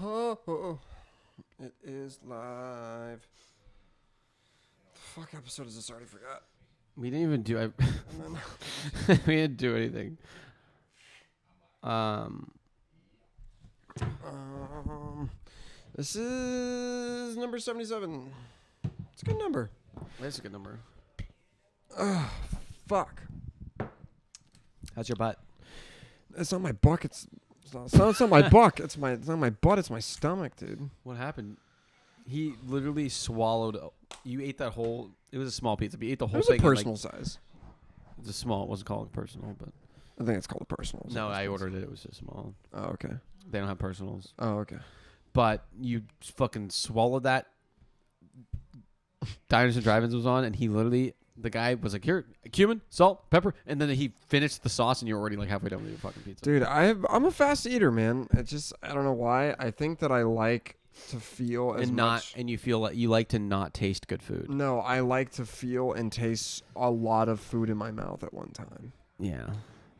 Oh, it is live. The fuck episode is this? I already forgot. We didn't even do. We didn't do anything. This is number 77. It's a good number. That's a good number. Fuck. How's your butt? It's not my butt. It's not my butt. It's not my butt. It's my stomach, dude. What happened? He literally swallowed. You ate that whole. It was a small pizza. But you ate the whole It was thing. a personal size. It was a small. It wasn't called personal, but. I think it's called a personal. No, I ordered it. It was just small. Oh, okay. They don't have personals. Oh, okay. But you fucking swallowed that. Diners and Drive-Ins was on, and he literally, the guy was like, "Here, cumin, salt, pepper," and then he finished the sauce, and you're already like halfway done with your fucking pizza. Dude, I'm a fast eater, man. It just, I don't know why. I think that I like to feel as much. And you feel like you like to not taste good food. No, I like to feel and taste a lot of food in my mouth at one time. Yeah.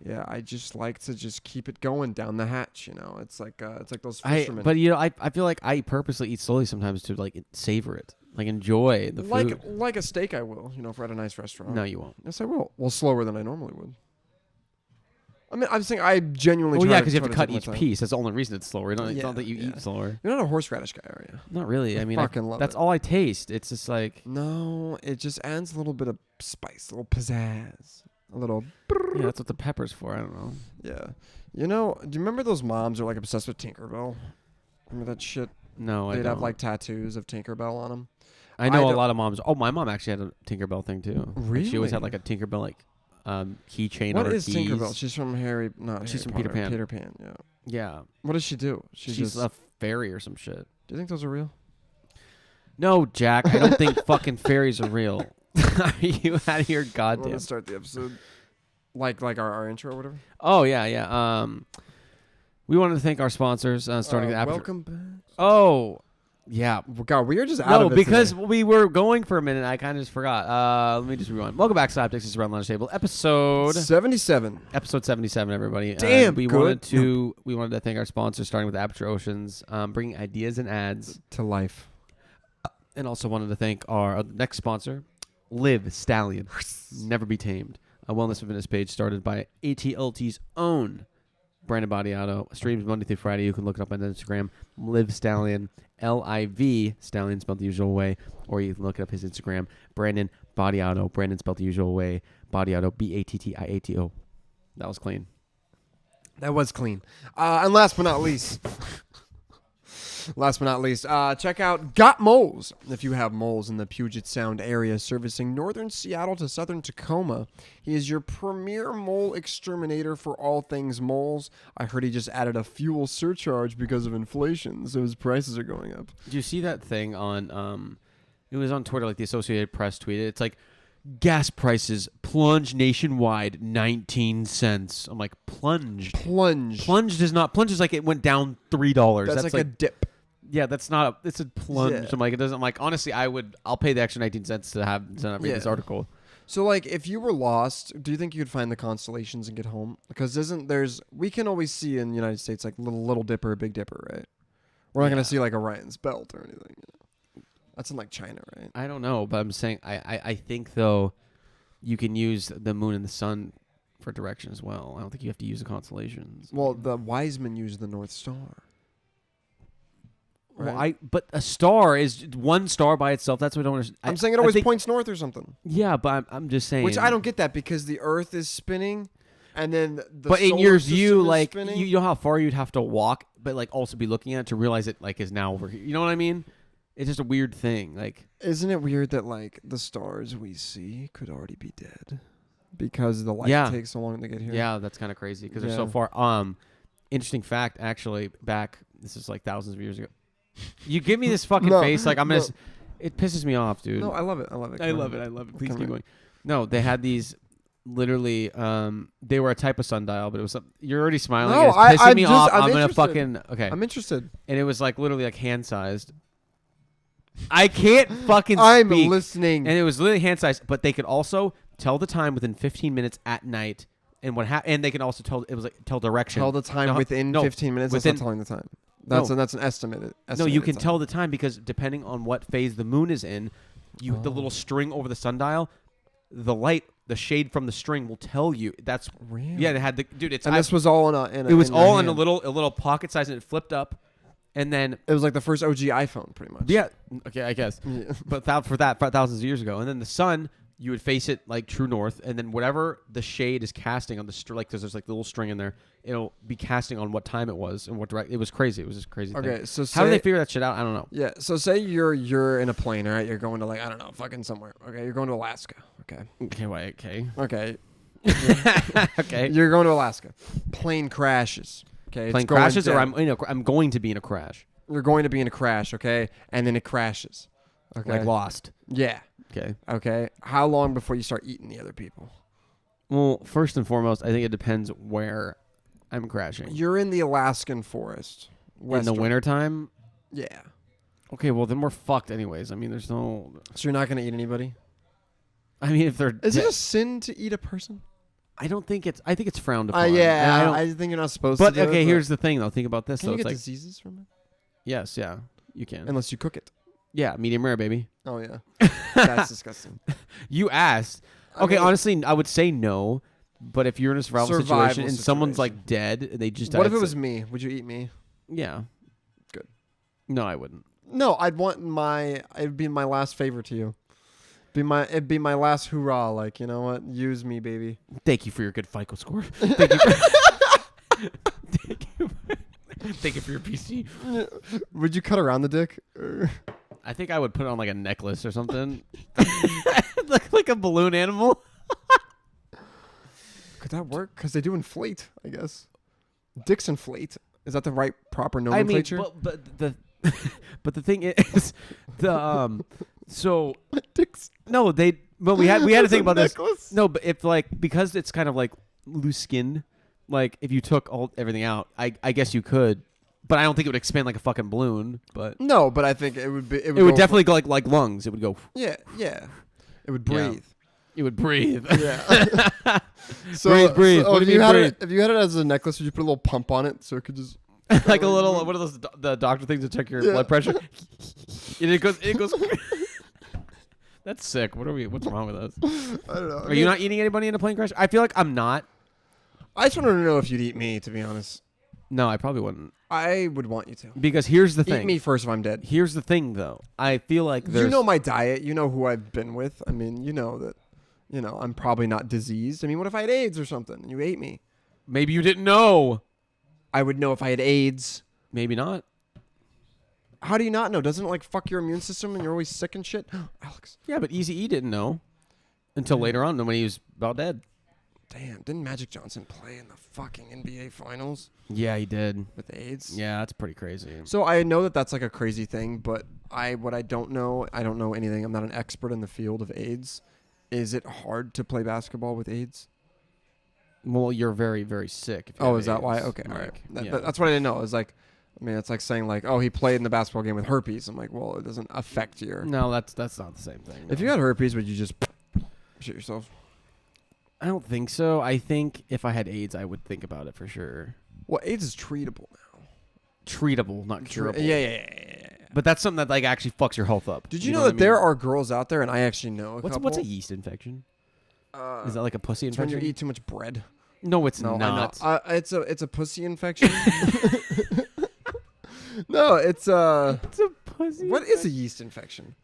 Yeah, I just like to just keep it going down the hatch, you know. It's like those fishermen. But you know, I feel like I purposely eat slowly sometimes to like savor it, like enjoy the food. Like a steak, I will. You know, if we're at a nice restaurant. No, you won't. Yes, I will. Well, slower than I normally would. I mean, I'm saying I genuinely. Well, try yeah, because you have to cut take my each time. piece. That's the only reason it's slower. It's Yeah, not that you yeah. eat slower. You're not a horseradish guy, are you? Not really. I mean, fucking love that's it. all I taste. It's just like. No, it just adds a little bit of spice, a little pizzazz, a little. Yeah, that's what the pepper's for. I don't know. Yeah. You know, do you remember those moms who are like obsessed with Tinkerbell? Remember that shit? No, I They'd don't. have like tattoos of Tinkerbell on them. I know a lot of moms. Oh, my mom actually had a Tinkerbell thing too. Really? Like, she always had like a Tinkerbell like keychain. What on her is keys. Tinkerbell? She's from She's from Potter, Peter Pan. Peter Pan, yeah. Yeah, What does she do? she's just, a fairy or some shit. do you think those are real? No, Jack, I don't think fucking fairies are real. Are you out of your We're goddamn? gonna start the episode like our intro or whatever. Oh yeah. We wanted to thank our sponsors, starting with Aperture. Welcome back. Oh, yeah. God, we are just out No, of it because today. we were going for a minute. I kind of just forgot. Let me just rewind. Welcome back, Slapdicks. This is Around the Lunch Table, episode 77. 77. Everybody. Damn, we good. wanted to thank our sponsors, starting with Aperture Oceans, bringing ideas and ads, To life. and also wanted to thank our next sponsor, Live Stallion, Never Be Tamed, a wellness and fitness page started by ATLT's own Brandon Badiato. Streams Monday through Friday. You can look it up on Instagram. Live Stallion, Liv Stallion spelled the usual way, or you can look up his Instagram, Brandon Badiato. Brandon spelled the usual way. Badiato, Battiato. That was clean. That was clean. And last but not least, check out Got Moles. If you have moles in the Puget Sound area servicing northern Seattle to southern Tacoma, he is your premier mole exterminator for all things moles. I heard he just added a fuel surcharge because of inflation, so his prices are going up. Did you see that thing on, it was on Twitter, like the Associated Press tweeted, it's like, gas prices plunge nationwide 19 cents. I'm like, plunged. Plunge is like it went down $3. That's like a dip. Yeah, that's not it's a plunge. Yeah. I'm like, it doesn't. I'm like, honestly, I'll pay the extra 19 cents to not read this article. So, like, if you were lost, do you think you could find the constellations and get home? Because we can always see in the United States, like, Little Dipper, Big Dipper, right? We're not going to see, like, Orion's Belt or anything. That's in, like, China, right? I don't know, but I'm saying, I think, though, you can use the moon and the sun for direction as well. I don't think you have to use the constellations. Well, the wise men use the North Star. Right? Well, but a star is one star by itself. That's what I don't understand. I'm saying it always points north or something. Yeah, but I'm just saying. Which I don't get that because the Earth is spinning, and then the But in solar your system view, is like, spinning. you know how far you'd have to walk, but like also be looking at it to realize it like is now over here. You know what I mean? It's just a weird thing. Like, isn't it weird that like the stars we see could already be dead because the light takes so long to get here? Yeah, that's kind of crazy because they're so far. Interesting fact, actually, this is like thousands of years ago. You give me this fucking face, like I'm gonna. It pisses me off, dude. No, I love it. I love it. Please keep going. No, they had these. Literally, they were a type of sundial, but it was. You're already smiling. No, it's pissing me off. I'm gonna interested. fucking okay. I'm interested. And it was like literally like hand sized. I can't fucking I'm speak. listening. And it was literally hand sized, but they could also tell the time within 15 minutes at night, and and they can also tell direction. Tell the time within 15 minutes. That's not telling the time. That's an estimate. No, you can tell the time because depending on what phase the moon is in, the little string over the sundial, the light, the shade from the string will tell you. That's Really? Yeah. It had the dude. And this was all in a. It was all in a a little pocket size, and it flipped up, and then It was like the first OG iPhone, pretty much. yeah. Okay, I guess. Yeah. But for thousands of years ago, and then the sun, you would face it like true north, and then whatever the shade is casting on the like, there's like the little string in there, it'll be casting on what time it was and what direct. It was crazy. It was just crazy. Okay, thing. so How do they figure that shit out? I don't know. Yeah, so say you're in a plane, all right? You're going to like I don't know, fucking somewhere. Okay, you're going to Alaska. Okay. Okay, wait, okay. Okay. Okay. You're going to Alaska. Plane crashes. Okay. Plane it's going crashes, or down. I'm going to be in a crash. You're going to be in a crash. Okay, and then it crashes. Okay. Like lost. Yeah. Okay. Okay. How long before you start eating the other people? Well, first and foremost, I think it depends where I'm crashing. You're in the Alaskan forest. In the wintertime? Yeah. Okay, well then we're fucked anyways. I mean, there's no. So you're not gonna eat anybody? I mean, if they're. Is it a sin to eat a person? I don't think it's. I think it's frowned upon. Yeah. I I think you're not supposed but to. okay, here's the thing though. Think about this. Can though. you It's get like diseases from it? yes, yeah, you can. Unless you cook it. Yeah, medium rare, baby. Oh yeah. That's disgusting. You asked. I Okay, mean- honestly, I would say no. But if you're in a survival situation and someone's situation. like dead, and they just What died, if it it's was me? Would you eat me? yeah, Good. No, I wouldn't. No, I'd want it'd be my last favor to you. It'd be my last hurrah. Like, you know what? Use me, baby. Thank you for your good FICO score. Thank you. Thank you. Thank you for your PC. Would you cut around the dick? I think I would put it on like a necklace or something, like a balloon animal. Could that work? Because they do inflate, I guess. Dicks inflate. Is that the right proper nomenclature? I mean, but the but the thing is, so dicks. no, we had to think about this. Necklace? No, but if like because it's kind of like loose skin, like if you took everything out, I guess you could, but I don't think it would expand like a fucking balloon. But No, but I think it would be. it would definitely go like lungs. It would go. Yeah. It would Yeah. breathe. It would breathe. Yeah. Breathe. So What if do you you mean had breathe? it, if you had it as a necklace, would you put a little pump on it so it could just Like a little. What are those? The doctor things to check your blood pressure. And it goes. That's sick. What's wrong with us? I don't know. Are you not eating anybody in a plane crash? I feel like I'm not. I just wanted to know if you'd eat me. To be honest, No, I probably wouldn't. I would want you to Because here's the thing. eat me first if I'm dead. Here's the thing, though. I feel like there's. You know my diet. You know who I've been with. I mean, you know that. You know, I'm probably not diseased. I mean, what if I had AIDS or something and you ate me? Maybe you didn't know. I would know if I had AIDS. Maybe not. How do you not know? Doesn't it like fuck your immune system and you're always sick and shit? Alex. Yeah, but Easy E didn't know until later on when he was about dead. Damn, didn't Magic Johnson play in the fucking NBA finals Yeah, he did. with AIDS? Yeah, that's pretty crazy. So I know that that's like a crazy thing, but I don't know anything. I'm not an expert in the field of AIDS. Is it hard to play basketball with AIDS? Well, you're very, very sick. If you Oh, have is that why? AIDS. Okay, all right. Like, yeah. That's what I didn't know. It's like, I mean, it's like saying like, oh, he played in the basketball game with herpes. I'm like, well, it doesn't affect your. No, that's not the same thing. If you had herpes, would you just shit yourself? I don't think so. I think if I had AIDS, I would think about it for sure. Well, AIDS is treatable now. Treatable, not curable. Yeah. But that's something that like actually fucks your health up. Did you know that there are girls out there, and I actually know a couple. What's a yeast infection? Is that like a pussy It's when infection? you eat too much bread. No, it's No, not. it's a pussy infection. No, it's It's a pussy. what is a yeast infection?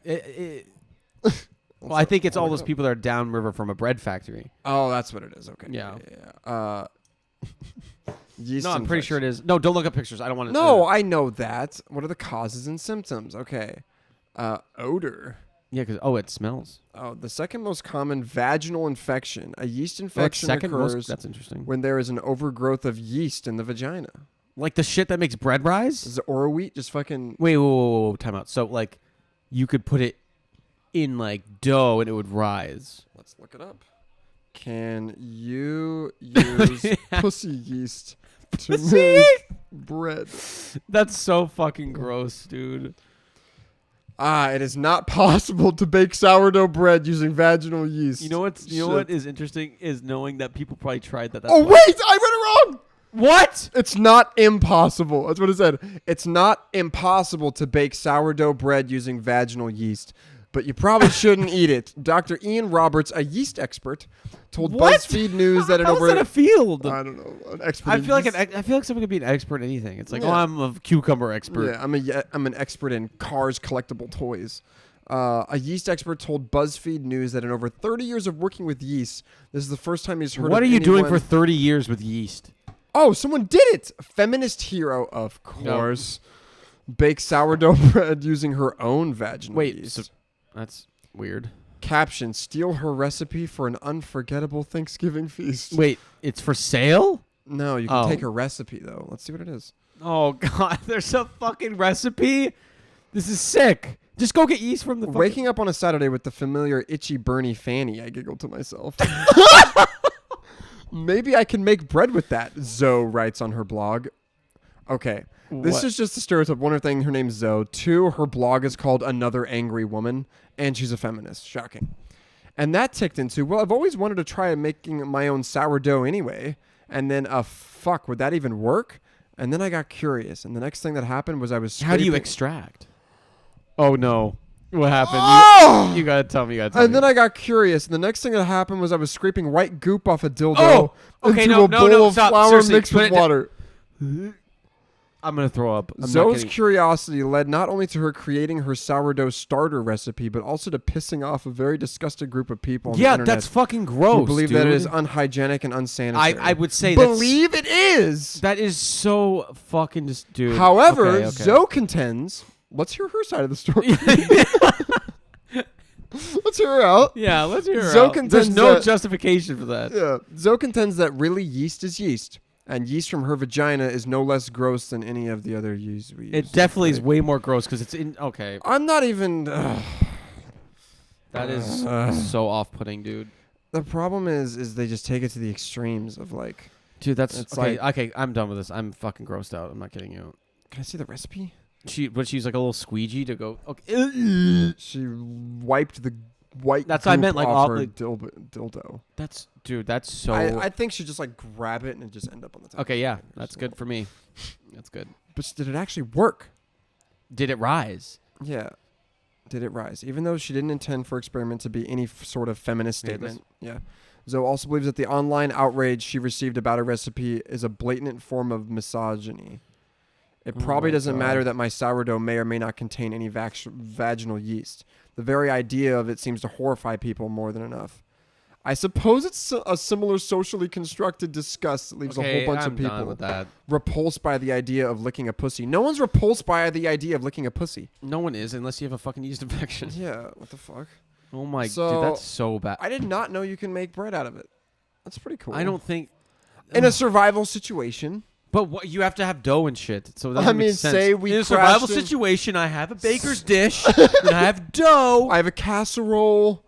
Well, I think it's all look those up. people that are downriver from a bread factory. Oh, that's what it is. Okay. Yeah. Yeast. No, I'm pretty sure it is. No, don't look up pictures. I don't want to. No, I know that. What are the causes and symptoms? Okay. Odor. Yeah, because it smells. Oh, the second most common vaginal infection. A yeast infection occurs That's interesting. when there is an overgrowth of yeast in the vagina. Like the shit that makes bread rise. Is it Oro wheat just fucking? Wait, whoa, time out. So like, you could put it in like dough and it would rise. Let's look it up. Can you use pussy yeast to make bread? That's so fucking gross, dude. It is not possible to bake sourdough bread using vaginal yeast. You know what Shit. is interesting is knowing that people probably tried that. Oh wait, I read it wrong. What? It's not impossible. That's what it said. It's not impossible to bake sourdough bread using vaginal yeast, but you probably shouldn't eat it. Dr. Ian Roberts, a yeast expert, told What? BuzzFeed News that How's that a field? I don't know, an expert. I feel like someone could be an expert in anything. It's like, Yeah. oh, I'm a cucumber expert. Yeah, I'm an expert in cars, collectible toys. A yeast expert told BuzzFeed News that in over 30 years of working with yeast, this is the first time he's heard What of are you doing anyone- for 30 years with yeast? Oh, someone did it! Feminist hero, of course, bakes sourdough bread using her own vaginal yeast. So that's weird. Caption: steal her recipe for an unforgettable Thanksgiving feast. Wait, it's for sale? No, you can Oh. take her recipe though. Let's see what it is. Oh God, there's a fucking recipe. This is sick. Just go get yeast from the. Waking up on a Saturday with the familiar itchy Bernie fanny, I giggled to myself. Maybe I can make bread with that, Zoe writes on her blog. Okay, this What? is just a stereotype. One thing, her name's Zoe. Two, her blog is called Another Angry Woman, and she's a feminist. Shocking. And that ticked into, well, I've always wanted to try making my own sourdough anyway. And then, fuck, would that even work? And then I got curious, and the next thing that happened was I was How do you scraping- extract? Oh no, what happened? Oh! You gotta tell me. You gotta tell And me. then I got curious, and the next thing that happened was I was scraping white goop off a dildo Oh! Okay, into no, a no, bowl no, of stop. flour Seriously, mixed put with it down. water. I'm gonna throw up. I'm not Zoe's kidding. curiosity led not only to her creating her sourdough starter recipe, but also to pissing off a very disgusted group of people on the Yeah, internet that's fucking gross. who believe that it dude. is unhygienic and unsanitary. I would say believe it is. that is so fucking just dude. However, Okay, okay. Zoe contends. Let's hear her side of the story. Let's hear her out. Yeah, let's hear her Zoe out. contends There's no that- justification for that. Yeah. Zoe contends that really yeast is yeast, and yeast from her vagina is no less gross than any of the other yeast we use. It definitely is Like, way more gross because it's in. Okay, I'm not even. that is so off-putting, dude. The problem is they just take it to the extremes of like. Dude, that's It's okay. like- Okay, I'm done with this. I'm fucking grossed out. I'm not kidding you. Can I see the recipe? But she's like a little squeegee to go. Okay, She wiped the white. That's what I goop meant, like, off off her the- dildo. that's dude. That's so. I think she just like grab it and it just end up on the top. Okay, yeah, that's good for me. That's good. But did it actually work? Did it rise? Yeah. Did it rise? Even though she didn't intend for experiment to be any sort of feminist Yeah, statement. Yeah. Zoe also believes that the online outrage she received about her recipe is a blatant form of misogyny. It Oh probably my doesn't God. matter that my sourdough may or may not contain any vaginal yeast. The very idea of it seems to horrify people more than enough. I suppose it's a similar socially constructed disgust that leaves a whole bunch I'm of people done with that. repulsed by the idea of licking a pussy. No one's repulsed by the idea of licking a pussy. No one is unless you have a fucking yeast infection. Yeah, what the fuck? Oh my, So, dude, that's so bad. I did not know you can make bread out of it. That's pretty cool. I don't think. In a survival situation. But what you have to have dough and shit. So that I doesn't make mean, sense. say we in a survival crashed in- situation, I have a baker's dish and I have dough. I have a casserole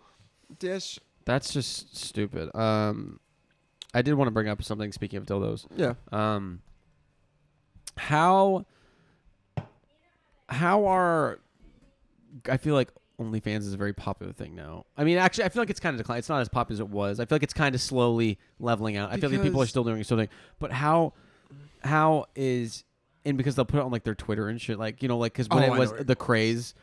dish. That's just stupid. I did want to bring up something. Speaking of dildos, Yeah. how are I feel like OnlyFans is a very popular thing now. I mean, actually, I feel like it's kind of declined. It's not as popular as it was. I feel like it's kind of slowly leveling out. I feel like people are Because- still doing it, but how is and because they'll put it on like their Twitter and shit, like like because when Oh, it I was know where the craze,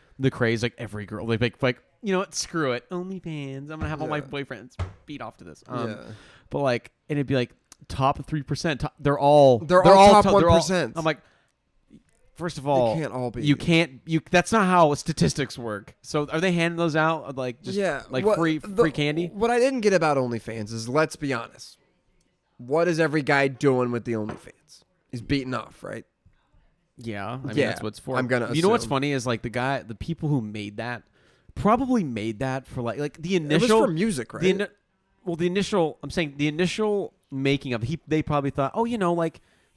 like every girl like you know what, screw it, OnlyFans. I'm gonna have all my Yeah. boyfriends beat off to this. Yeah. But like, and it'd be like top 3%. They're all They're all top they're all- 1%. I'm like, first of all, They can't all be. You can't. That's not how statistics work. So are they handing those out like just like what- free candy? What I didn't get about OnlyFans is, let's be honest. What is every guy doing with the OnlyFans? He's beating off, right? Yeah, I mean Yeah, that's what it's for. I'm gonna You know what's assume. funny is like the people who made that probably made that for like the It was initial for music, right? the initial. I'm saying the initial making of they probably thought, oh,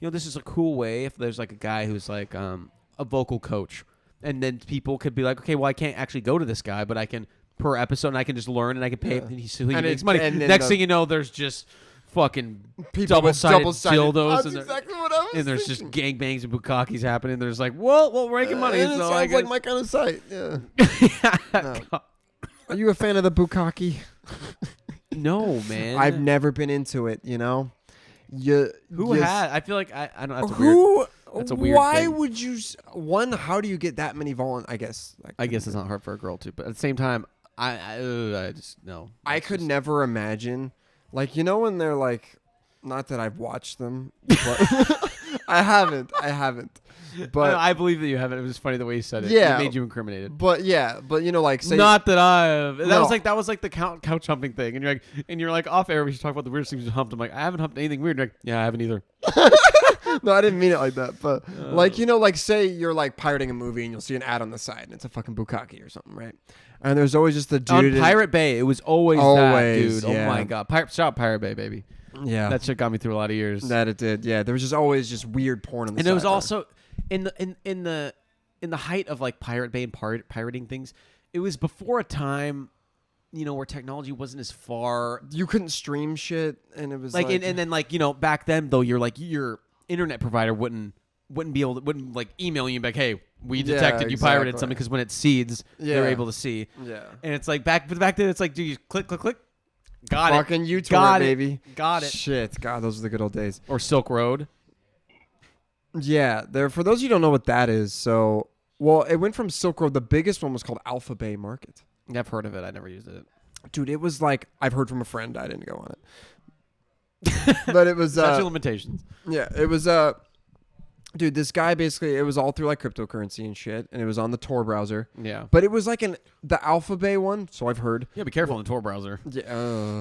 this is a cool way if there's like a guy who's like a vocal coach, and then people could be like, okay, well I can't actually go to this guy, but I can per episode and I can just learn and I can pay Yeah. so he And makes it- money. and then Next the- thing you know, there's just fucking People with double-sided dildos That's and, exactly what I was and there's thinking. just gangbangs and bukkakis happening. There's like, well, we're making money. And it So I sounds guess. like my kind of site. Yeah. No. Are you a fan of the bukkake? No, man. I've never been into it, I feel like I don't. That's weird. That's a weird Why thing. would you? How do you get that many I guess. I guess it's not hard for a girl too, but at the same time, I just no. I could never imagine, like, when they're like, not that I've watched them, but I haven't. But I believe that you haven't. It was funny the way you said it. Yeah. It made you incriminated. but like say Not that I have. That No. was like the couch humping thing, and you're like off air. We should talk about the weirdest things you humped. I'm like, I haven't humped anything weird. You're like, yeah, I haven't either. no, I didn't mean it like that. But like say you're like pirating a movie and you'll see an ad on the side and it's a fucking bukkake or something, right? And there's always just the dude On Pirate Bay, it was always that, dude. yeah. Oh my god, shout Pirate Bay, baby. Yeah, That shit got me through a lot of years. that it did. Yeah, there was just always just weird porn on the And side. it was also in the height of like Pirate Bay and pirating things. It was before a time, where technology wasn't as far. You couldn't stream shit, and it was Like, and then like back then though, your internet provider wouldn't like email you and be like, hey, we detected you pirated exactly. something, because when it seeds, they're Yeah. able to see. yeah. And it's like back then, it's like, do you click, got Fucking it, YouTube, got it, baby. got it. Shit, God, those are the good old days. Or Silk Road. Yeah, for those of you who don't know what that is, so it went from Silk Road. The biggest one was called Alpha Bay Market. I've heard of it. I never used it. Dude, it was like I've heard from a friend. I didn't go on it, but it was Statute of limitations. yeah, it was dude, this guy basically it was all through like cryptocurrency and shit, and it was on the Tor browser. Yeah. But it was like the Alpha Bay one, so I've heard. Yeah, be careful on the Tor browser. Yeah,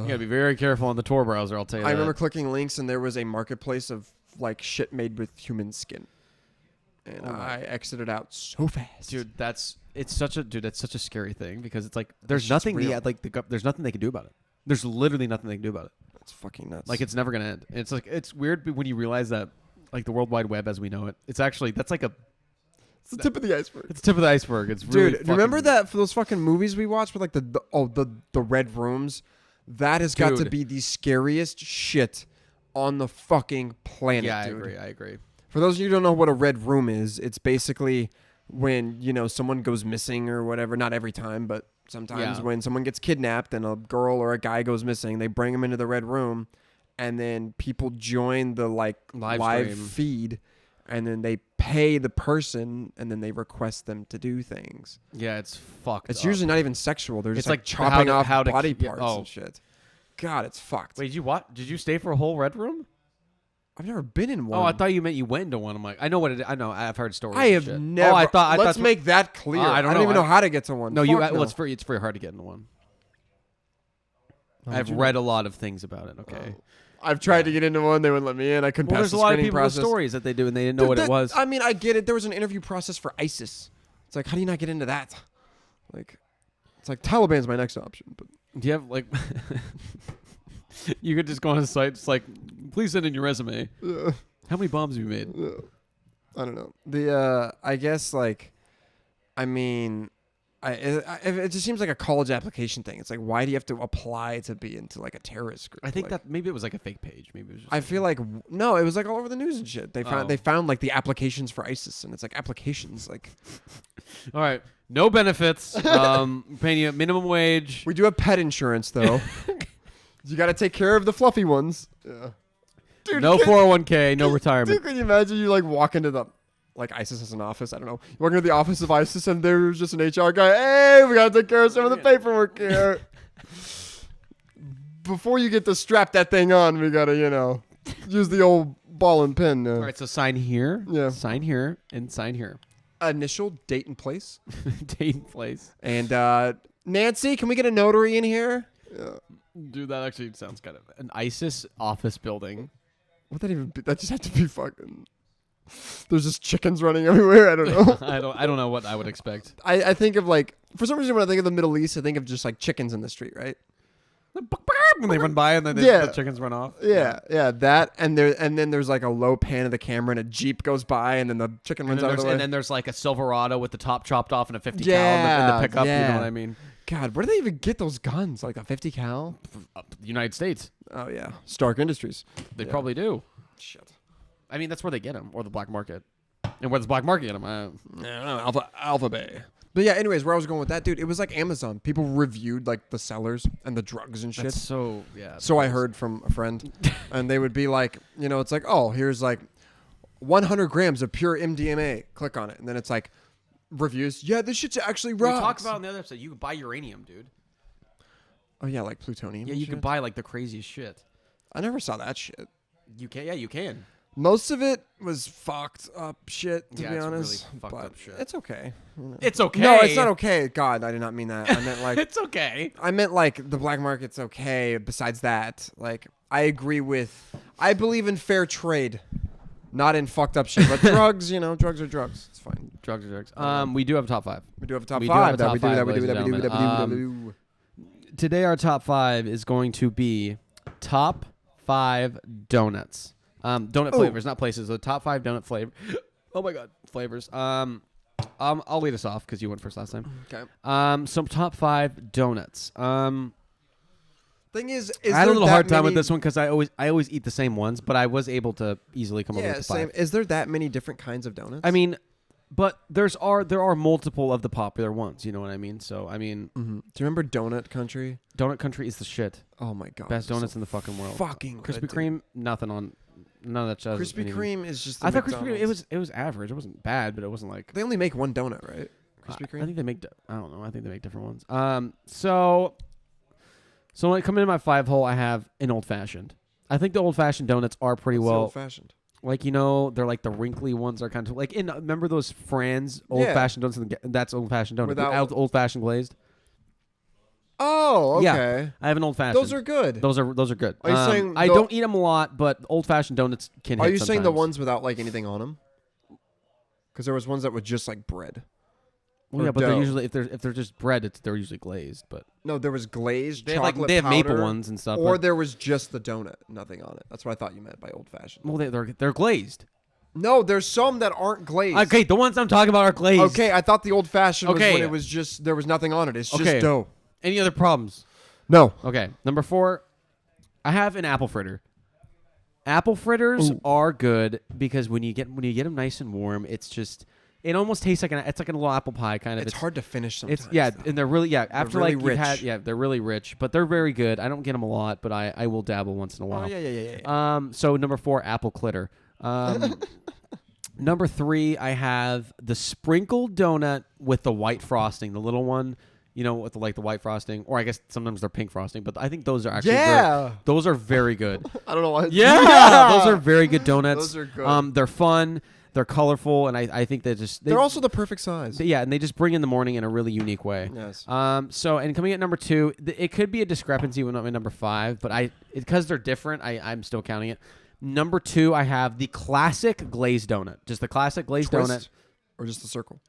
You gotta be very careful on the Tor browser. I'll tell you. I that. remember clicking links, and there was a marketplace of like shit made with human skin, and I exited out so fast, Dude, that's such a scary thing, because it's like there's It's nothing real. there's nothing they can do about it. There's literally nothing they can do about it. That's fucking nuts. Like, it's never gonna end. And it's like, it's weird when you realize that, like, the World Wide Web as we know it, it's actually that's like it's the tip of the iceberg. it's the tip of the iceberg. It's really Dude, remember that for those fucking movies we watched with like the red rooms? That has got to Dude. be the scariest shit on the fucking planet, Yeah, dude. I agree. For those of you who don't know what a red room is, it's basically when, someone goes missing or whatever. Not every time, but sometimes Yeah. when someone gets kidnapped and a girl or a guy goes missing, they bring them into the red room, and then people join the like live stream. feed, and then they pay the person, and then they request them to do things. Yeah, it's fucked. It's up. usually not even sexual. They're just It's like like chopping off how to body yeah, parts oh. and shit. God, it's fucked. Wait, did you stay for a whole red room? I've never been in one. Oh, I thought you meant you went into one. I'm like, I know what it is. I know. I've heard stories. I and have shit. never. Oh, I thought. Let's make that clear. I don't know. even know how to get to one. No, Fuck well, it's very hard to get into one. How I've did you read a lot of things about it. Okay. I've tried to get into one. They wouldn't let me in. I couldn't Well, pass there's the a lot of screening people process. with stories that they do, and they didn't know what it was. I mean, I get it. There was an interview process for ISIS. It's like, how do you not get into that? Like, it's like Taliban's my next option. But Do you have like? You could just go on a site. It's like, please send in your resume. How many bombs have you made? I don't know. I guess like, I mean, it just seems like a college application thing. It's like, why do you have to apply to be into like a terrorist group? I think Like, that maybe it was like a fake page. Maybe it was. Just I feel like no, it was like all over the news and shit. They Oh. found like the applications for ISIS, and it's like applications like All right, no benefits. Paying you minimum wage. we do have pet insurance though. You got to take care of the fluffy ones. Yeah. Dude, No 401k. No retirement. Dude, can you imagine you like walk into the like ISIS has an office? I don't know. You walk into the office of ISIS and there's just an HR guy. Hey, we gotta take care of some of the paperwork here. Before you get to strap that thing on, we gotta use the old ball and pin. All right, so sign here. Yeah. Sign here and sign here. Initial, date, and place. Date and place. And Nancy, can we get a notary in here? Yeah. Dude, that actually sounds kind of an ISIS office building. Would that even be? That just had to be fucking. There's just chickens running everywhere. I don't know. I don't know what I would expect. I think of like, for some reason when I think of the Middle East, I think of just like chickens in the street, right? When they run by and then Yeah. the chickens run off. Yeah, that and then there's like a low pan of the camera and a Jeep goes by and then the chicken runs out of the way. And then there's like a Silverado with the top chopped off and a 50 cal Yeah, in the pickup. You yeah. know what I mean? God, where do they even get those guns? Like a 50 cal? The United States. Oh yeah, Stark Industries. They Yeah. probably do. Shit. I mean, that's where they get them, or the black market. And where does black market get them? I don't know. Alpha Bay. But yeah, anyways, where I was going with that, dude, it was like Amazon. People reviewed like the sellers and the drugs and shit. That's so yeah. So I heard from a friend, and they would be like, it's like, oh, here's like 100 grams of pure MDMA. Click on it, and then it's like reviews. Yeah, this shit's actually We rocks. talked about in the other episode. You could buy uranium, dude. Oh yeah, like plutonium. Yeah, and you shit. could buy like the craziest shit. I never saw that shit. You can. Yeah, you can. Most of it was fucked up shit, to Yeah, be it's honest. really fucked but up shit. it's okay. It's okay. No, it's not okay. God, I did not mean that. I meant like It's okay. I meant like the black market's okay. Besides that, like I believe in fair trade, not in fucked up shit. But drugs, drugs are drugs. It's fine. Drugs are drugs. We do have a top 5. We do have a top We do have five. a That top we do. five, That we do. ladies That we and do. That we do. gentlemen. That we do. Today our top 5 is going to be top 5 donuts. Donut flavors, not places. The top 5 donut flavor. Oh my god, flavors. I'll lead us off because you went first last time. Okay. Some top 5 donuts. Thing is I had a little hard time with many- this one because I always eat the same ones, but I was able to easily come up with the 5. same. Is there that many different kinds of donuts? I mean, but there are multiple of the popular ones. You know what I mean? So I mean, do you remember Donut Country? Donut Country is the shit. Oh my god, Best they're donuts so in the fucking world. Fucking Krispy good, dude. Kreme, nothing on. None of that shit. Krispy Kreme is just. The I thought Krispy Kreme McDonald's. it was average. It wasn't bad, but it wasn't like. They only make one donut, right? Krispy Kreme. I think they make. I don't know. I think they make different ones. So when I come into my 5 hole, I have an old fashioned. I think the old fashioned donuts are pretty well. Old fashioned. Like, they're like the wrinkly ones are kind of like remember those Fran's old fashioned donuts? That's old fashioned donut. Without- Old fashioned glazed. Oh, okay. Yeah. I have an old fashioned. Those are good. Those are good. Are you saying I the- don't eat them a lot, but old fashioned donuts can. Are hit you saying the sometimes. ones without like anything on them? Because there was ones that were just like bread. Well, or yeah, but they're dough? usually if they're just bread, they're usually glazed. But No, there was glazed they have, chocolate they have maple powder, ones and stuff. or but, there was just the donut, nothing on it. That's what I thought you meant by old fashioned. well, they're glazed. No, there's some that aren't glazed. Okay, the ones I'm talking about are glazed. Okay, I thought the old fashioned was Okay. when it was just there was nothing on it. It's just Okay. dough. Any other problems? No. Okay, number 4, I have an apple fritter. Apple fritters are good because when you get them nice and warm, it almost tastes like it's like a little apple pie kind of. It's hard to finish sometimes. It's and they're really after really like you've had rich. they're really rich, but they're very good. I don't get them a lot, but I will dabble once in a while. Oh, yeah. So number 4, apple clitter. Number 3, I have the sprinkled donut with the white frosting, the little one, with the white frosting, or I guess sometimes they're pink frosting, but I think those are actually those are very good. I don't know why. Yeah, those are very good donuts. Those are good. They're fun, they're colorful, and I think They're also the perfect size. yeah, and they just bring in the morning in a really unique way. Yes. And coming at number 2, it could be a discrepancy with number 5, but because they're different, I'm still counting it. Number 2, I have the classic glazed donut, just the classic glazed Twist, donut, or just the circle.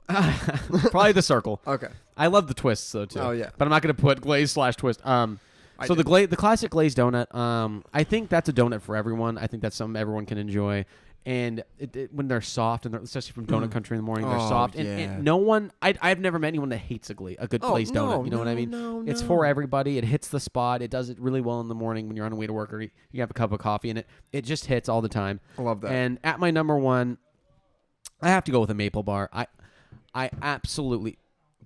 probably the circle. Okay. I love the twists though too. Oh, yeah. but I'm not gonna put glaze/twist. So the classic glazed donut. I think that's a donut for everyone. I think that's something everyone can enjoy. And when they're soft, and especially from Donut Country in the morning, they're soft. yeah. And no one, I've never met anyone that hates a good glazed donut. You know what I mean? No, It's for everybody. It hits the spot. It does it really well in the morning when you're on the way to work, or you have a cup of coffee, and it just hits all the time. I love that. And at my number 1, I have to go with a maple bar. I absolutely,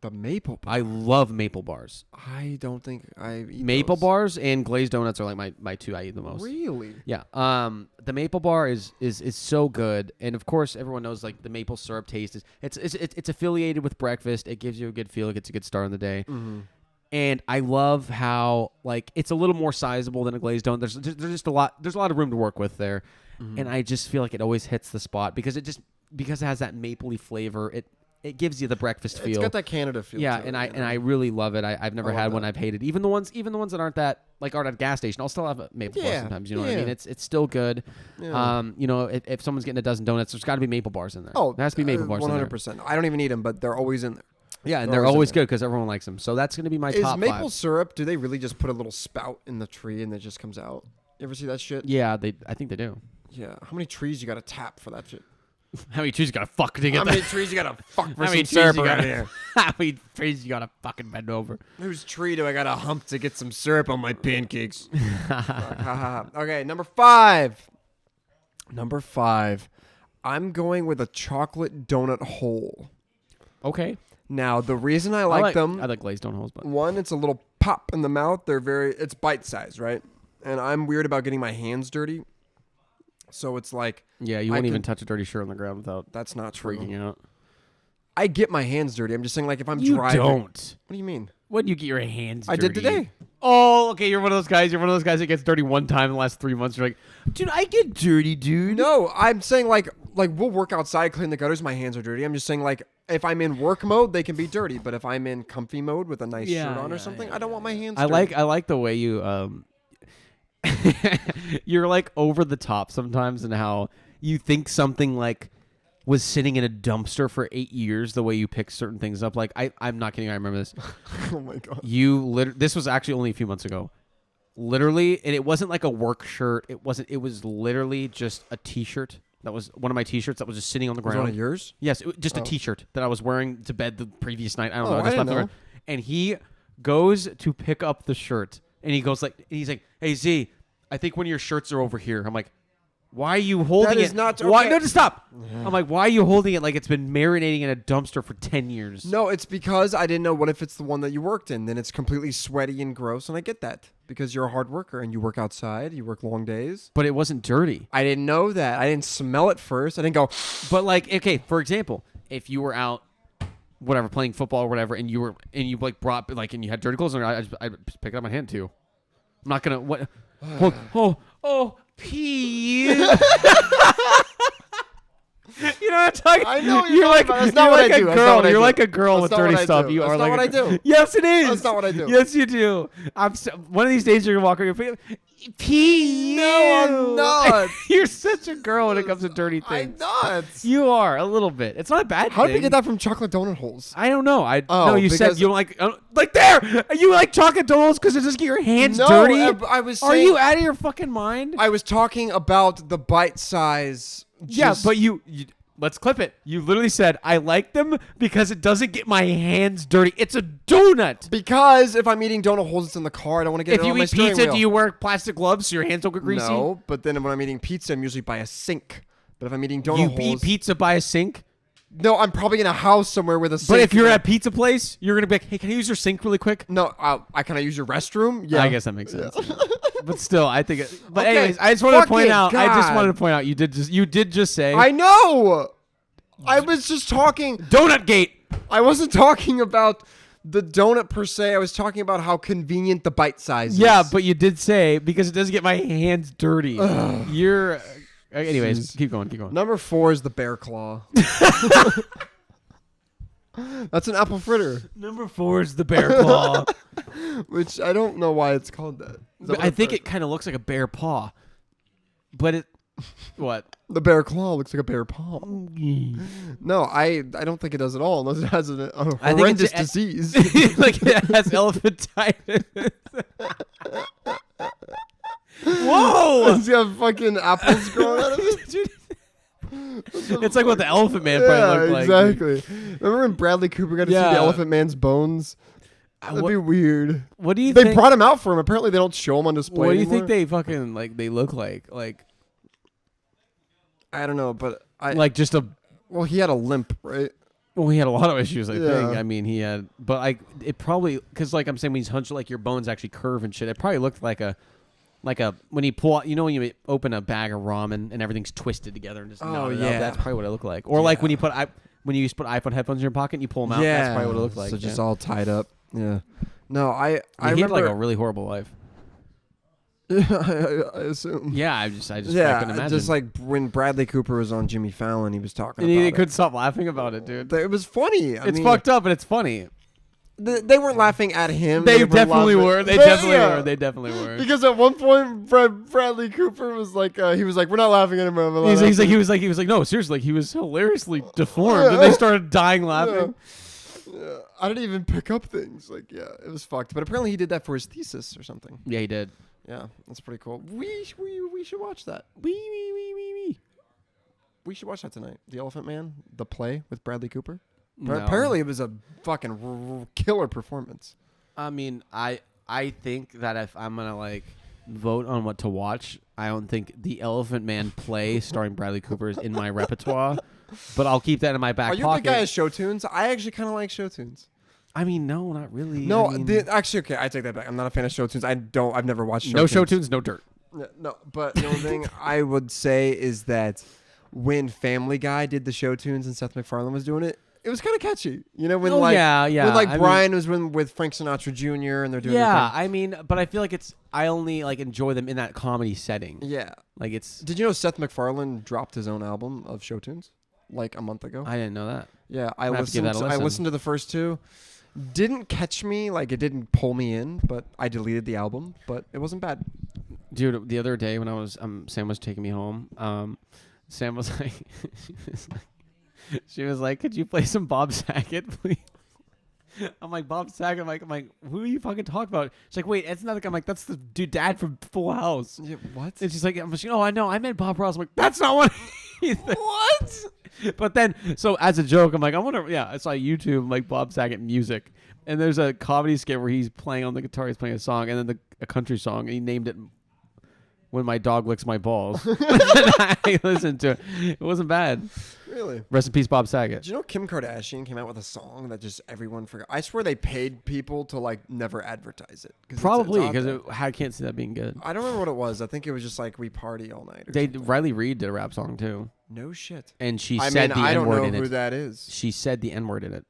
The maple bar. I love maple bars. I don't think I eat Maple those. bars and glazed donuts are like my 2 I eat the most. Really? Yeah. The maple bar is so good, and of course everyone knows like the maple syrup taste is it's affiliated with breakfast. It gives you a good feel. It gets a good start in the day. Mm-hmm. And I love how like it's a little more sizable than a glazed donut. There's just a lot. There's a lot of room to work with there, and I just feel like it always hits the spot because it has that mapley flavor. It gives you the breakfast feel. It's got that Canada feel. Yeah, to and it, I really love it. I've never I love had one that. I've hated. Even the ones that aren't at a gas station, I'll still have a maple bar Yeah, sometimes. You know what I yeah. mean? It's still good. Yeah. If someone's getting a dozen donuts, there's got to be maple bars in there. Oh, there has to be maple bars in there. 100%. I don't even eat them, but they're always in there. Yeah, and They're they're always in always there. good because everyone likes them. So that's going to be my Is top maple 5. syrup, do they really just put a little spout in the tree and it just comes out? You ever see that shit? Yeah, I think they do. Yeah. How many trees you got to tap for that shit? How many trees you got to fuck to get How that? many trees you got to fuck for How many some trees syrup you around gotta- here? How many trees you got to fucking bend over? Whose tree do I got to hump to get some syrup on my pancakes? Okay, number 5. Number 5. I'm going with a chocolate donut hole. Okay. Now, the reason I like them, I like glazed donut holes, but one, it's a little pop in the mouth. It's bite size, right? And I'm weird about getting my hands dirty. So it's like, yeah, you won't even touch a dirty shirt on the ground without that's not true. freaking out. I get my hands dirty. I'm just saying, like, if I'm You driving. don't. What do you mean? When do you get your hands dirty? I did today. Oh, okay. You're one of those guys. You're one of those guys that gets dirty one time in the last 3 months. You're like, dude, I get dirty, dude. No, I'm saying like we'll work outside, clean the gutters. My hands are dirty. I'm just saying like if I'm in work mode, they can be dirty. But if I'm in comfy mode with a nice shirt on or something, I don't want my hands. dirty. I like the way you you're like over the top sometimes, and how you think something like was sitting in a dumpster for 8 years. The way you pick certain things up, like I'm not kidding. I remember this. Oh my god. This was actually only a few months ago. Literally, and it wasn't like a work shirt. It was literally just a T-shirt. That was one of my T-shirts that was just sitting on the ground. Was it one of yours? Yes, just a T-shirt that I was wearing to bed the previous night. I don't know. I I just didn't left it know. there. And he goes to pick up the shirt, and he's like, "Hey Z, I think one of your shirts are over here." I'm like, "Why are you holding it?" That is not Why? okay. No, just stop. I'm like, "Why are you holding it like it's been marinating in a dumpster for 10 years?" No, it's because I didn't know what if it's the one that you worked in. Then it's completely sweaty and gross, and I get that because you're a hard worker and you work outside, you work long days. But it wasn't dirty. I didn't know that. I didn't smell it first. I didn't go. But like, okay, for example, if you were out, whatever, playing football or whatever, and you like brought like and you had dirty clothes on, I just pick it up my hand too. I'm not gonna what? oh, pee. You know what I'm talking? I know what you're you're like talking about. That's not you're what like I a do. That's girl. not what I You're do. like a girl That's with not what dirty I stuff. do. You That's are not like what I do. Yes, it is. That's not what I do. Yes, you do. One of these days you're gonna walk around. Pee. No, I'm not. You're such a girl when it comes to dirty I'm things. not. You are a little bit. It's not a bad How thing. did you get that from chocolate donut holes? I don't know. No, you said because- you don't like there. You like chocolate donuts because it just get your hands No, dirty. I was Are saying- you out of your fucking mind? I was talking about the bite size. Yeah, but you let's clip it. You literally said I like them because it doesn't get my hands dirty. It's a donut. Because if I'm eating donut holes, it's in the car. I don't want to get If it you on my eat steering pizza, wheel. do you wear plastic gloves so your hands don't get greasy? No, but then when I'm eating pizza, I'm usually by a sink. But if I'm eating donut You holes, eat pizza by a sink. no, I'm probably in a house somewhere with a sink. But if you're at a pizza place, you're gonna be like, "Hey, can I use your sink really quick?" no, can I use your restroom? Yeah, I guess that makes sense. But still, I think. But Okay, anyways, I just wanted to point fucking out. I just God. wanted to point out. You did just say I know. I was just talking. Donut Gate. I wasn't talking about the donut per se. I was talking about how convenient the bite size is. Yeah, but you did say because it doesn't get my hands dirty. You're. Anyways, keep going. Number 4 is the bear claw. That's an apple fritter, Number 4 is the bear claw. which I don't know why it's called that. Is that what I a think bear- it kind of looks like a bear paw, but it. What? the bear claw looks like a bear paw. No, I don't think it does at all, unless it has a I think horrendous it's- disease. Like it has elephantitis. Whoa! Does he have fucking apples growing out of it? Dude, it's like what the Elephant Man probably looked like. exactly. Remember when Bradley Cooper got to see Yeah. the Elephant Man's bones? That'd be weird. What do you They think? brought him out for him. Apparently, they don't show him on display What do you anymore. think they fucking like? They look like I don't know, but like just a. well, he had a limp, right? Well, he had a lot of issues. I think. Yeah. I mean, he had, but like it probably because like I'm saying when he's hunched, like your bones actually curve and shit. It probably looked like a when you pull out, you know, when you open a bag of ramen and everything's twisted together and just knotted up, yeah. that's probably what it looked like. Or like when you put used to put iPhone headphones in your pocket and you pull them out, that's probably what it looked like. So just yeah. all tied up. Yeah. No, I He had remember. like a really horrible life. I assume. Yeah, I just I couldn't Yeah, imagine. just like when Bradley Cooper was on Jimmy Fallon, he was talking and about he it. couldn't stop laughing about it, dude. It was funny. It's fucked up, but it's funny. They weren't laughing at him. They were definitely laughing- were. They Yeah. definitely were. They definitely were. Because at one point, Bradley Cooper was like, he was like, "We're not laughing at him." He was like, no, seriously, he was hilariously deformed, and they started dying laughing. Yeah. I didn't even pick up things. Like, yeah, it was fucked. But apparently, he did that for his thesis or something. Yeah, he did. Yeah, that's pretty cool. We should watch that. We should watch that tonight. The Elephant Man, the play with Bradley Cooper. No. Apparently, it was a fucking killer performance. I mean, I think that if I'm gonna like vote on what to watch, I don't think the Elephant Man play starring Bradley Cooper is in my repertoire. but I'll keep that in my back Are you pocket. the guy of show tunes? I actually kind of like show tunes. I mean, no, not really. No, I mean, actually, okay, I take that back. I'm not a fan of show tunes. I've never watched show no tunes. show tunes, no dirt. No, but the only thing I would say is that when Family Guy did the show tunes and Seth MacFarlane was doing it, it was kind of catchy. You know, when Oh, like yeah. when like I mean, Brian was with Frank Sinatra Jr. and they're doing their yeah, thing. I mean, but I feel like I only like enjoy them in that comedy setting. Yeah. Like it's. Did you know Seth MacFarlane dropped his own album of show tunes like a month ago? I didn't know that. Yeah, I'm gonna have to give that a I listen. listened to the first two. Didn't catch me, like it didn't pull me in, but I deleted the album, but it wasn't bad. Dude, the other day when I was Sam was taking me home, Sam was like she was like, could you play some Bob Saget, please? I'm like, Bob Saget. I'm like, who are you fucking talking about? She's like, wait, it's not like I'm like, that's the dude dad from Full House. Yeah, what? And she's like, oh, I know, I meant Bob Ross. I'm like, that's not what. What? But then, so as a joke, I'm like, I wonder. Yeah, I saw YouTube like Bob Saget music, and there's a comedy skit where he's playing on the guitar, he's playing a song, and then a country song, and he named it "When My Dog Licks My Balls." I listened to it. It wasn't bad. Really? Rest in peace, Bob Saget. Did you know Kim Kardashian came out with a song that just everyone forgot? I swear they paid people to like never advertise it. Probably it's because I can't see that being good. I don't remember what it was. I think it was just like we party all night. Or something. Riley Reid did a rap song too, No shit. and she I said mean, the I N don't word know in who it. that is. She said the N word in it.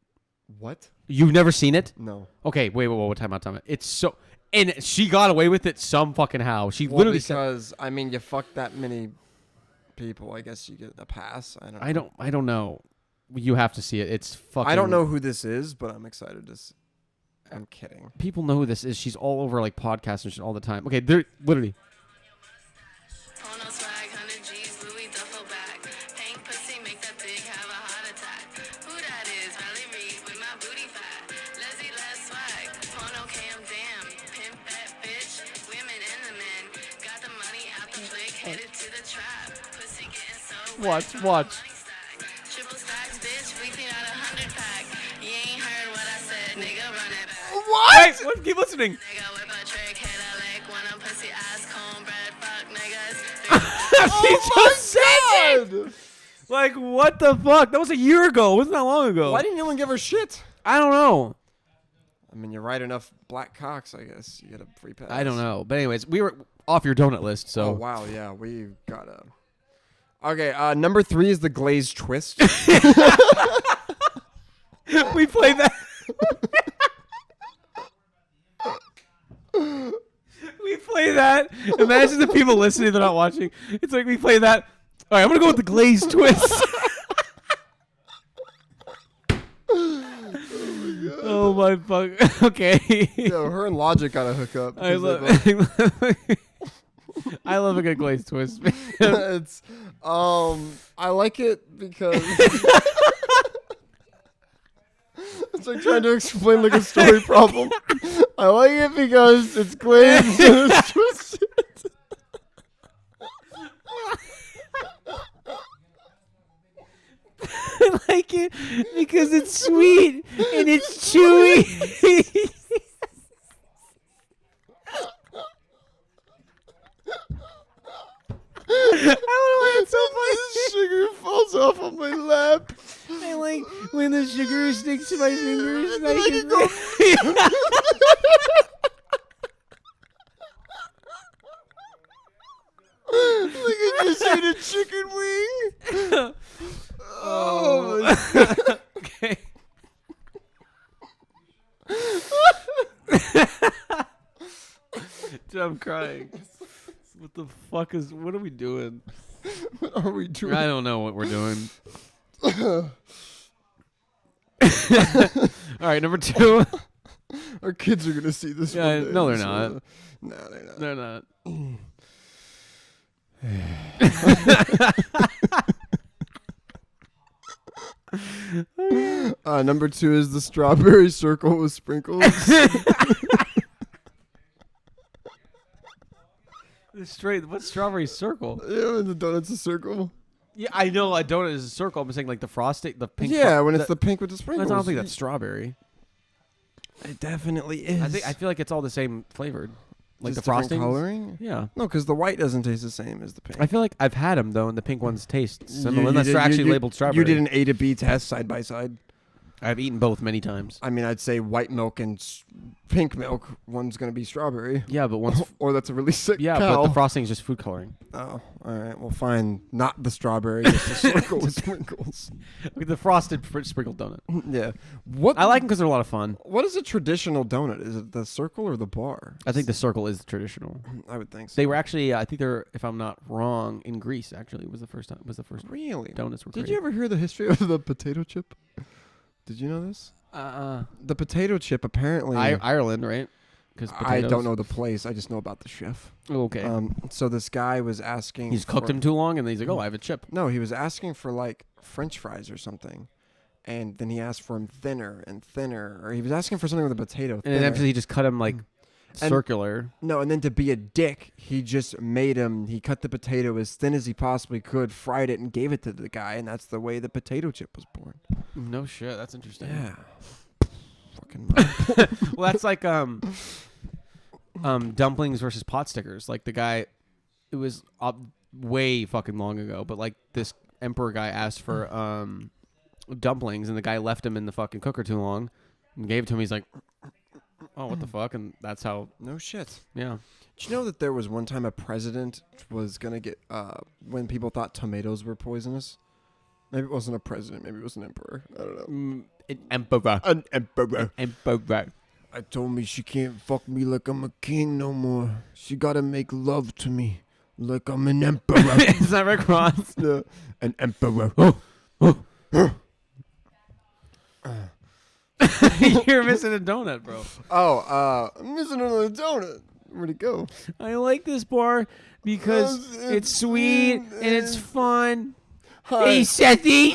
What? You've never seen it? No. Okay, wait, time out. It's so, and she got away with it some fucking how. She Well, literally said, because I mean, you fuck that many people, I guess you get a pass. I don't know. You have to see it. It's fucking. I don't know who this is, but I'm excited to. I'm kidding. People know who this is. She's all over like podcasts and shit all the time. Okay, they're literally. Watch. What? What? Keep listening. She just said it. Like, what the fuck? That was a year ago. It wasn't that long ago. Why didn't anyone give her shit? I don't know. I mean, you write enough black cocks, I guess you get a free pass. I don't know. But anyways, we were off your donut list, so. Oh wow, yeah, we got a. Okay, number 3 is the glazed twist. We played that. We play that. Imagine the people listening, they're not watching. It's like we play that. All right, I'm gonna go with the glazed twist. Oh my fuck. Okay. Yo, her and Logic gotta hook up. I love. I love a good glazed twist. It's I like it because it's like trying to explain like a story problem. I like it because it's glazed and it's twisted. I like it because it's sweet and it's chewy. I don't know why it's so funny. Sugar falls off on my lap. I like when the sugar sticks to my fingers. And I can go. Like I just ate a chicken wing. Oh my God. Okay. Dude, I'm crying. What the fuck is? What are we doing? What are we doing? I don't know what we're doing. All right, number 2. Our kids are gonna see this. Yeah, one day, no, they're so- not. No, they're not. They're not. Number 2 is the strawberry circle with sprinkles. What's strawberry circle? Yeah, the donut's a circle. Yeah, I know a donut is a circle. I'm saying like the frosting, the pink. Yeah, when it's the pink with the I sprinkles. don't think that's strawberry. It definitely is. I feel like it's all the same flavored. like Just the different frosting coloring. Yeah. No, because the white doesn't taste the same as the pink. I feel like I've had them though, and the pink ones taste similar, You unless did- they're actually you- labeled strawberry. You did an A to B test side by side. I've eaten both many times. I mean, I'd say white milk and pink milk. One's gonna be strawberry. Yeah, but one's Or that's a really sick yeah, cow. but the frosting is just food coloring. Oh, all right. Well, fine. Not the strawberry, just the circle with sprinkles. The frosted sprinkled donut. Yeah. What? I like them because they're a lot of fun. What is a traditional donut? Is it the circle or the bar? I think the circle is traditional. I would think so. They were actually, I think they're, if I'm not wrong, in Greece. Actually, was the first time. Was the first Really? donuts were. Did you ever hear the history of the potato chip? Did you know this? The potato chip apparently. Ireland, right? Because I don't know the place. I just know about the chef. Okay. So this guy was asking. He's cooked him too long, and then he's like, "Oh, I have a chip." No, he was asking for like French fries or something, and then he asked for him thinner and thinner, or he was asking for something with a potato. And Thinner. then after he just cut him like And- circular. No, and then to be a dick, he just made him. He cut the potato as thin as he possibly could, fried it, and gave it to the guy, and that's the way the potato chip was born. No shit, that's interesting. Yeah. Fucking. Well, that's like dumplings versus pot stickers. Like the guy, it was way fucking long ago, but like this emperor guy asked for dumplings, and the guy left him in the fucking cooker too long, and gave it to him. He's like, "Oh, what the fuck?" And that's how. No shit. Yeah. Did you know that there was one time a president was gonna get when people thought tomatoes were poisonous? Maybe it wasn't a president. Maybe it was an emperor. I don't know. An emperor. An emperor. Emperor. I told me she can't fuck me like I'm a king no more. She gotta make love to me like I'm an emperor. Is that Rick Ross? Yeah. An emperor. You're missing a donut, bro. Oh, I'm missing another donut. Where'd it go? I like this bar because it's sweet and it's fun. Hey, Sethy.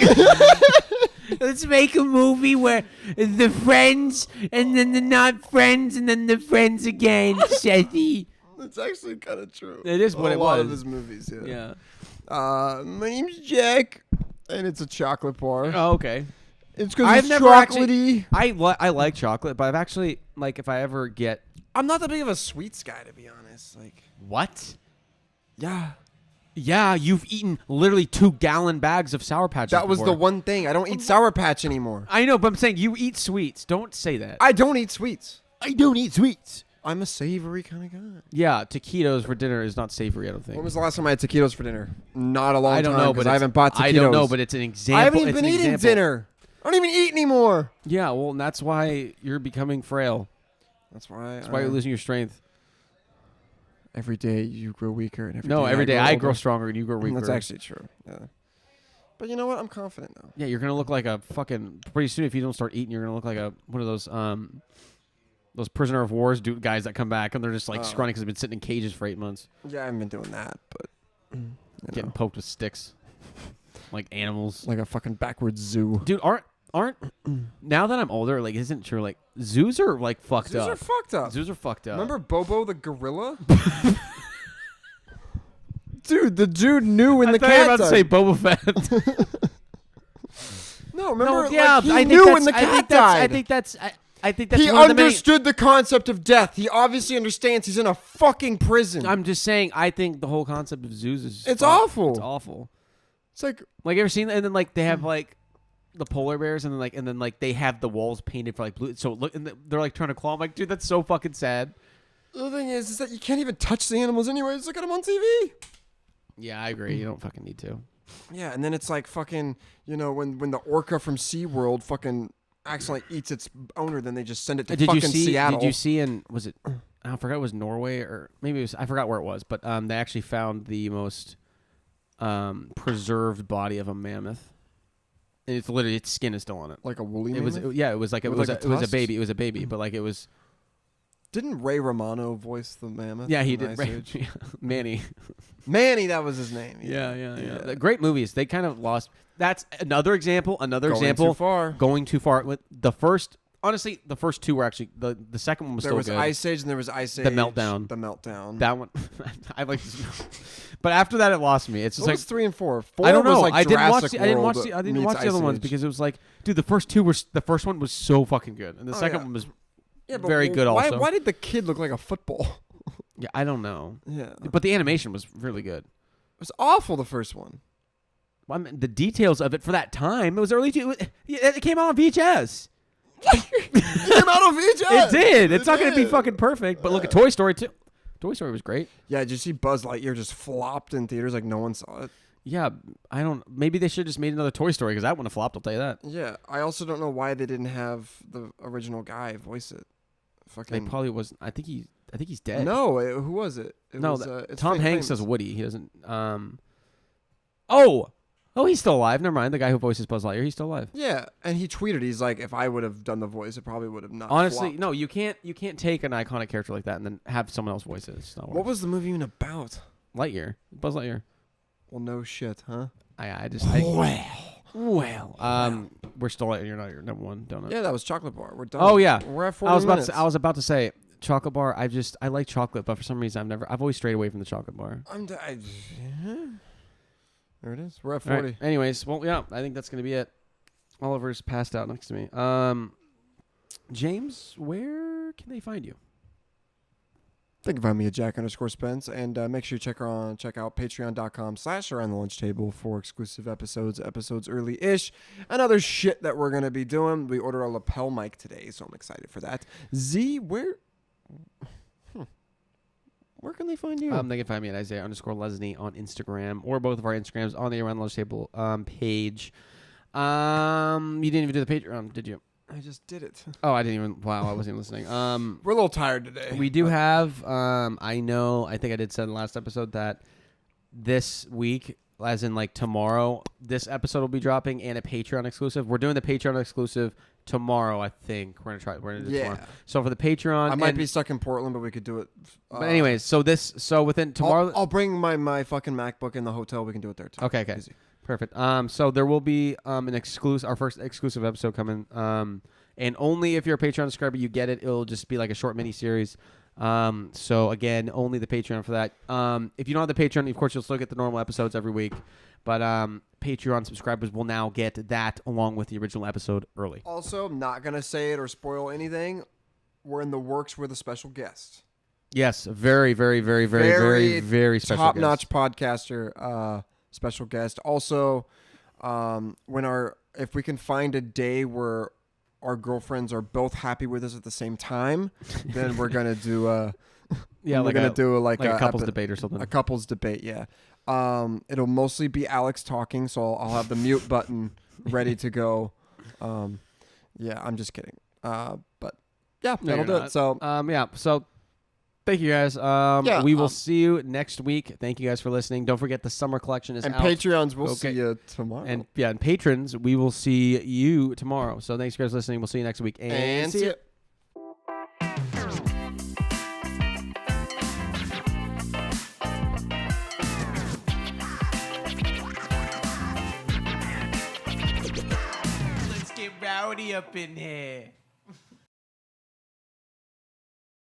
Let's make a movie where the friends and then the not friends and then the friends again, Sethy. That's actually kind of true. It is what a it lot was. of his movies, yeah. Yeah. My name's Jack, and it's a chocolate bar. Oh, okay. It's because I've it's never chocolatey. I like chocolate, but I've actually, like, if I ever get... I'm not that big of a sweets guy, to be honest. Like, What? yeah. Yeah, you've eaten literally 2-gallon bags of Sour Patches That was before. the one thing. I don't eat Sour Patch anymore. I know, but I'm saying you eat sweets. Don't say that. I don't eat sweets. I don't eat sweets. I'm a savory kind of guy. Yeah, taquitos for dinner is not savory, I don't think. When was the last time I had taquitos for dinner? Not a long time. I don't know, because but I haven't bought taquitos. I don't know, but it's an example. I haven't even it's been an eating example. dinner. I don't even eat anymore. Yeah, well, and that's why you're becoming frail. That's why. That's why you're losing your strength. Every day you grow weaker, and Every day I grow older. stronger and you grow weaker. That's actually true. Yeah. But you know what? I'm confident now. Yeah, you're gonna look like a fucking. Pretty soon, if you don't start eating, you're gonna look like one of those prisoner of wars guys that come back and they're just like scrawny because they've been sitting in cages for 8 months, Yeah, I haven't been doing that, but getting poked with sticks, like animals. like a fucking backwards zoo. Dude, aren't now that I'm older, like, isn't it true? Like, zoos are like fucked Zoos up. are fucked up. Zoos are fucked up. Remember Bobo the gorilla? Dude, the dude knew when I the thought you were cat about to say Boba Fett. No, remember, yeah, like, he I think knew that's, when the I cat think that's, died. I think that's He one of the many. understood the concept of death. He obviously understands he's in a fucking prison. I'm just saying, I think the whole concept of zoos is It's fucked. awful. It's awful. It's like, Like, ever seen? And then like they have like the polar bears, and then they have the walls painted for like blue. So look, and they're like trying to claw. I'm like, dude, that's so fucking sad. the thing is that you can't even touch the animals anyways. Look at them on TV. Yeah, I agree. You don't fucking need to. Yeah, and then it's like fucking, you know, when the orca from SeaWorld fucking accidentally eats its owner, then they just send it to fucking Seattle. Did you see? And was it? I forgot. It was Norway or maybe it was. I forgot where it was. But they actually found the most preserved body of a mammoth. And it's literally its skin is still on it. Like a woolly It was. mammoth? Yeah, it was like it With was. like It was a tusks? baby. It was a baby. But like it was. Didn't Ray Romano voice the mammoth? Yeah, he in did. Ice Age? Manny. Manny, that was his name. Yeah. Great movies. They kind of lost. That's another example. Going too far. Going too far. With the first, honestly, the first two were actually the second one was There still was good. Ice Age and there was Ice Age. The Meltdown. The Meltdown. That one, I like. But after that, it lost me. It's just What like was 3 and 4? 4 I don't know. was like I didn't watch. Jurassic I didn't World watch. I didn't meets watch the other Ice ones Age. because it was like, dude, the first two were. The first one was so fucking good, and the second yeah. one was Yeah, but very good. why, Also, why did the kid look like a football? Yeah, I don't know. Yeah. It But the animation was really good. was awful, the first one. I mean, the details of it for that time, it was early. It came out on VHS. It came out on VHS. It did. It's not going to be did. fucking perfect, but look at Toy Story too. Toy Story was great. Yeah, did you see Buzz Lightyear just flopped in theaters like no one saw it? Yeah, I don't. Maybe they should have just made another Toy Story because that wouldn't have flopped. I'll tell you that. Yeah, I also don't know why they didn't have the original guy voice it. They probably wasn't. I think he's dead. No, who was it? It No, was, it's Tom Hanks famous. does Woody. He doesn't. Oh, he's still alive. Never mind. The guy who voices Buzz Lightyear, he's still alive. Yeah, and he tweeted, he's like, if I would have done the voice, it probably would have not. Honestly, flopped. no, you can't take an iconic character like that and then have someone else voice it. It's not What was the movie even about? Lightyear? Buzz Lightyear. Well, no shit, huh? We're still at you're not your number one donut. Yeah, that was Chocolate Bar. We're done. Oh yeah, We're at 40 I was minutes. about to say chocolate bar. I like chocolate, but for some reason I've always strayed away from the chocolate bar. There it is. We're at All 40. right. Anyways, well, yeah, I think that's gonna be it. Oliver's passed out next to me. James, where can they find you? They can find me at Jack_Spence, and make sure you check out patreon.com/around the lunch table for exclusive episodes early-ish, and other shit that we're going to be doing. We ordered a lapel mic today, so I'm excited for that. Z, where can they find you? They can find me at Isaiah_Lesney on Instagram, or both of our Instagrams on the Around the Lunch Table page. You didn't even do the Patreon, did you? I just did it. Oh, I didn't even. Wow, I wasn't even listening. We're a little tired today. We do have. I think I did say in the last episode that this week, as in like tomorrow, this episode will be dropping and a Patreon exclusive. We're doing the Patreon exclusive tomorrow. I think we're gonna do it tomorrow. So for the Patreon, I might be stuck in Portland, but we could do it. But anyways, so within tomorrow, I'll bring my fucking MacBook in the hotel. We can do it there too. Okay. Easy. Perfect. So there will be our first exclusive episode coming. And only if you're a Patreon subscriber, you get it. It'll just be like a short mini series. So again, only the Patreon for that. If you don't have the Patreon, of course, you'll still get the normal episodes every week. But Patreon subscribers will now get that along with the original episode early. Also, not gonna say it or spoil anything. We're in the works with a special guest. Yes, very, very, very, very, very, very special top-notch guest. podcaster. Special guest. Also, if we can find a day where our girlfriends are both happy with us at the same time, then we're gonna do a couples debate or something. A couples debate, yeah. It'll mostly be Alex talking, so I'll have the mute button ready to go. Yeah, I'm just kidding. But yeah, that'll do it. So So thank you guys. We will see you next week. Thank you guys for listening. Don't forget the summer collection is out. And Patreons, we'll see you tomorrow. And patrons, we will see you tomorrow. So thanks you guys for listening. We'll see you next week. And see you. Let's get rowdy up in here.